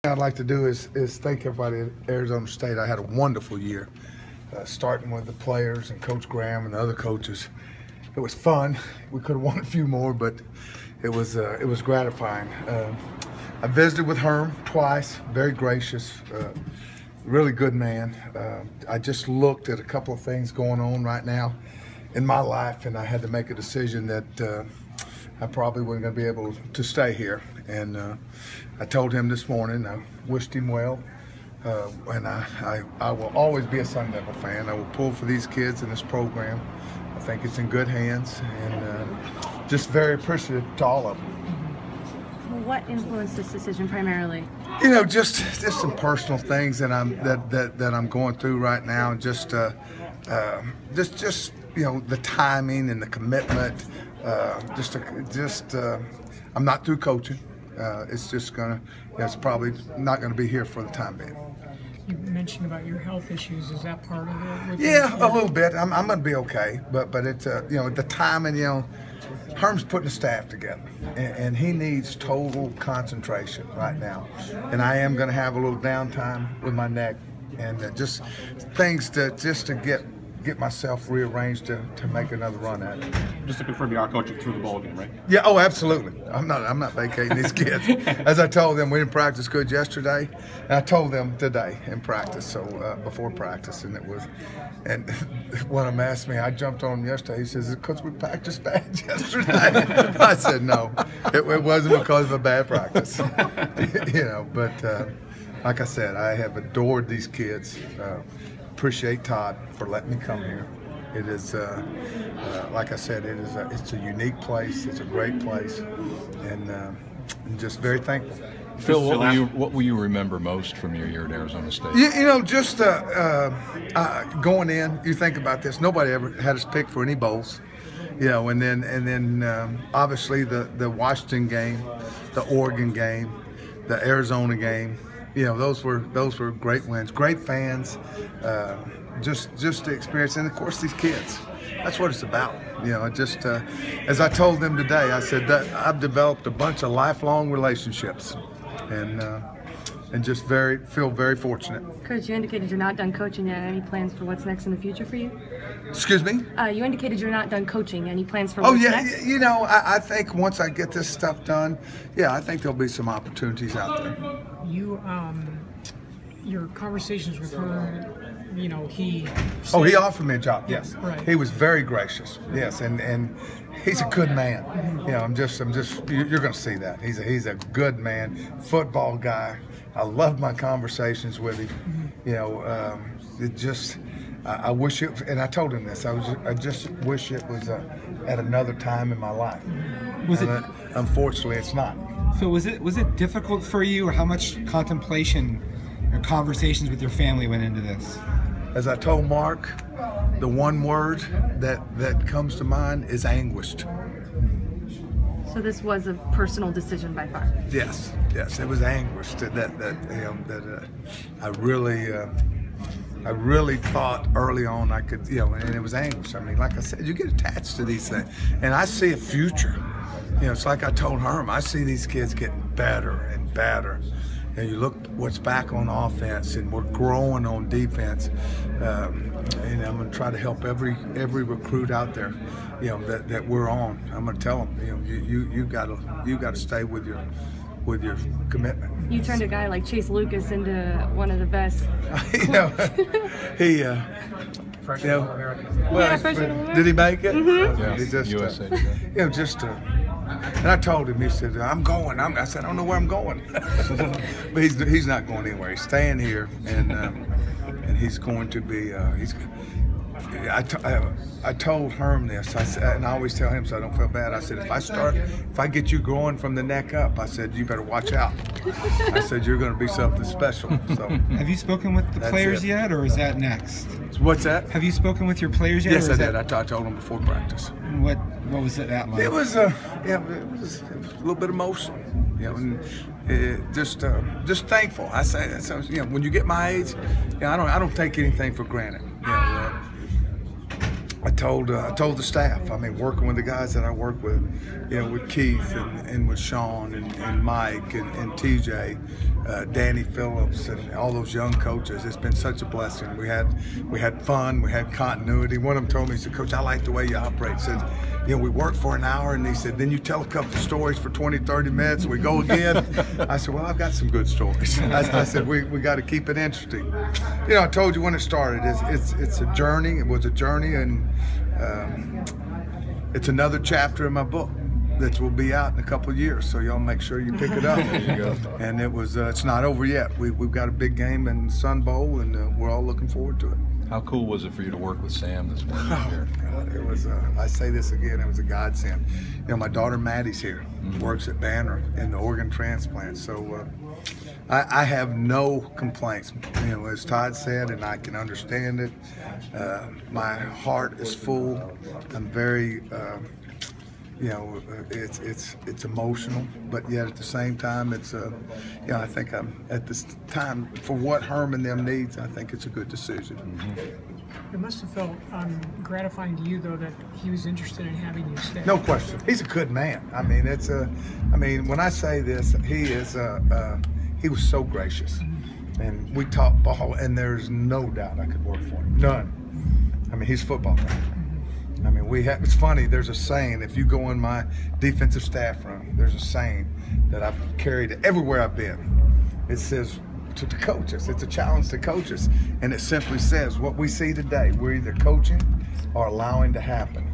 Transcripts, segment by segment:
I'd like to do is thank everybody at Arizona State. I had a wonderful year, starting with the players and Coach Graham and the other coaches. It was fun. We could have won a few more, but it was gratifying. I visited with Herm twice. Very gracious, really good man. I just looked at a couple of things going on right now in my life, and I had to make a decision that I probably wasn't going to be able to stay here. And I told him this morning, I wished him well, and I will always be a Sun Devil fan. I will pull for these kids in this program. I think it's in good hands, and just very appreciative to all of them. Well, what influenced this decision primarily? You know, just some personal things that I'm going through right now. Just you know, the timing and the commitment. I'm not through coaching. It's just it's probably not gonna be here for the time being. You mentioned about your health issues. Is that part of it? Yeah, a little bit. I'm gonna be okay, but it's you know, the timing. You know, Herm's putting a staff together, and he needs total concentration right now. And I am gonna have a little downtime with my neck, and just things to get myself rearranged to make another run at it. Just to confirm, you are coaching through the bowl game, right? Yeah. Oh, absolutely. I'm not vacating these kids. As I told them, we didn't practice good yesterday, and I told them today in practice. So before practice, and one of them asked me, I jumped on him yesterday. He says, "Is it because we practiced bad yesterday?" I said, "No, it wasn't because of a bad practice." You know, but like I said, I have adored these kids. Appreciate Todd for letting me come here. It is, like I said, it's a unique place. It's a great place, and I'm just very thankful. Phil, what will you remember most from your year at Arizona State? You know, just going in. You think about this. Nobody ever had us picked for any bowls. You know, and then obviously the Washington game, the Oregon game, the Arizona game. You know, those were great wins, great fans, just the experience, and of course these kids. That's what it's about. You know, just as I told them today, I said that I've developed a bunch of lifelong relationships, and just feel very fortunate. Coach, you indicated you're not done coaching yet. Any plans for what's next in the future for you? Excuse me? You indicated you're not done coaching. Any plans for what's next? You know, I think once I get this stuff done, yeah, I think there'll be some opportunities out there. Your conversations with her, you know, he offered me a job. Yes, right. He was very gracious. Yes, and he's a good man. You know, I'm just you're going to see that. He's a good man, football guy. I love my conversations with him. You know, I wish it, and I told him this. I just wish it was at another time in my life. Unfortunately, it's not. So was it difficult for you, or how much contemplation or conversations with your family went into this? As I told Mark, the one word that comes to mind is anguished. So this was a personal decision by far. Yes, it was anguished that I really thought early on I could, you know, and it was anguish. I mean, like I said, you get attached to these things, and I see a future. You know, it's like I told Herm, I see these kids getting better and better. And you look what's back on offense, and we're growing on defense. And I'm going to try to help every recruit out there, you know, that we're on. I'm going to tell them, you know, you got to stay with your commitment. You turned a guy like Chase Lucas into one of the best. You know, he. Freshman All-American. Well, did he make it? Mm-hmm. Yeah, he just, USA. You know, just. And I told him, he said, I'm going. I said, I don't know where I'm going. But he's not going anywhere. He's staying here, and he's going to be, I told Herm this, I said, and I always tell him so I don't feel bad. I said, if I get you growing from the neck up, I said, you better watch out. I said, you're going to be something special. So, have you spoken with the players yet, or is that next? What's that? Have you spoken with your players yet? Yes, I did. I told them before practice. What was it that like? It was it was a little bit emotional, you know, and just thankful. I say, you know, when you get my age, you know, I don't take anything for granted. You know, I told the staff. I mean, working with the guys that I work with, with Keith and with Sean and Mike and TJ, Danny Phillips, and all those young coaches. It's been such a blessing. We had fun. We had continuity. One of them told me, he said, "Coach, I like the way you operate." He said, we work for an hour, and he said, then you tell a couple of stories for 20, 30 minutes, and we go again. I said, well, I've got some good stories. I said, we got to keep it interesting. I told you when it started, it's a journey. It was a journey, and it's another chapter in my book that will be out in a couple of years. So y'all make sure you pick it up. There you go. And it's not over yet. We've got a big game in Sun Bowl, and we're all looking forward to it. How cool was it for you to work with Sam this morning here? God, it was. I say this again. It was a godsend. My daughter Maddie's here. Works at Banner in the organ transplant. So I have no complaints. As Todd said, and I can understand it. My heart is full. I'm very. It's emotional, but yet at the same time, it's I think I'm at this time for what Herman them needs. I think it's a good decision. It must have felt gratifying to you, though, that he was interested in having you stay. No question, he's a good man. I mean, when I say this, he was so gracious, and we talked ball, and there's no doubt I could work for him. None. I mean, he's a football man. I mean, it's funny, there's a saying, if you go in my defensive staff room, there's a saying that I've carried everywhere I've been. It says to the coaches, it's a challenge to coaches, and it simply says, what we see today, we're either coaching or allowing to happen.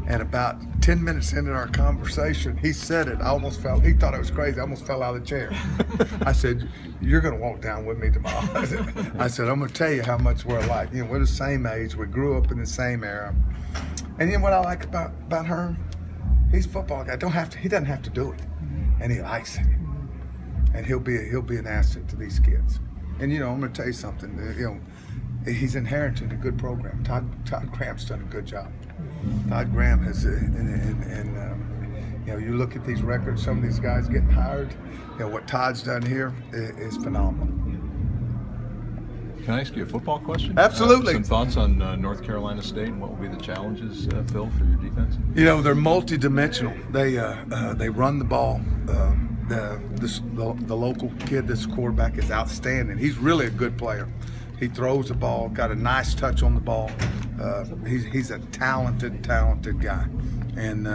And about 10 minutes into our conversation, he said it. He thought it was crazy. I almost fell out of the chair. I said, you're going to walk down with me tomorrow. I said, I'm going to tell you how much we're alike. We're the same age. We grew up in the same era. And what I like about Herm, he's a football guy. He doesn't have to do it. And he likes it. And he'll be an asset to these kids. And I'm going to tell you something. He's inherited a good program. Todd Graham's done a good job. Todd Graham has, you look at these records, some of these guys getting hired. What Todd's done here is phenomenal. Can I ask you a football question? Absolutely. Some thoughts on North Carolina State and what will be the challenges, Phil, for your defense? They're multi-dimensional. They run the ball. The local kid that's quarterback is outstanding. He's really a good player. He throws the ball, got a nice touch on the ball. He's a talented guy. And,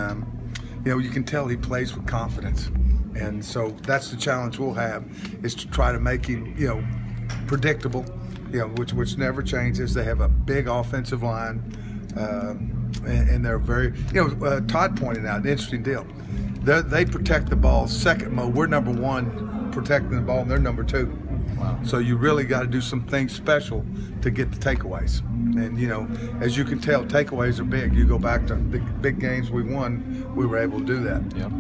you can tell he plays with confidence. And so that's the challenge we'll have, is to try to make him, predictable, which never changes. They have a big offensive line, and they're very, Todd pointed out an interesting deal. They protect the ball second mode. We're number one protecting the ball, and they're number two. Wow. So you really got to do some things special to get the takeaways. And, as you can tell, takeaways are big. You go back to the big games we won, we were able to do that. Yep.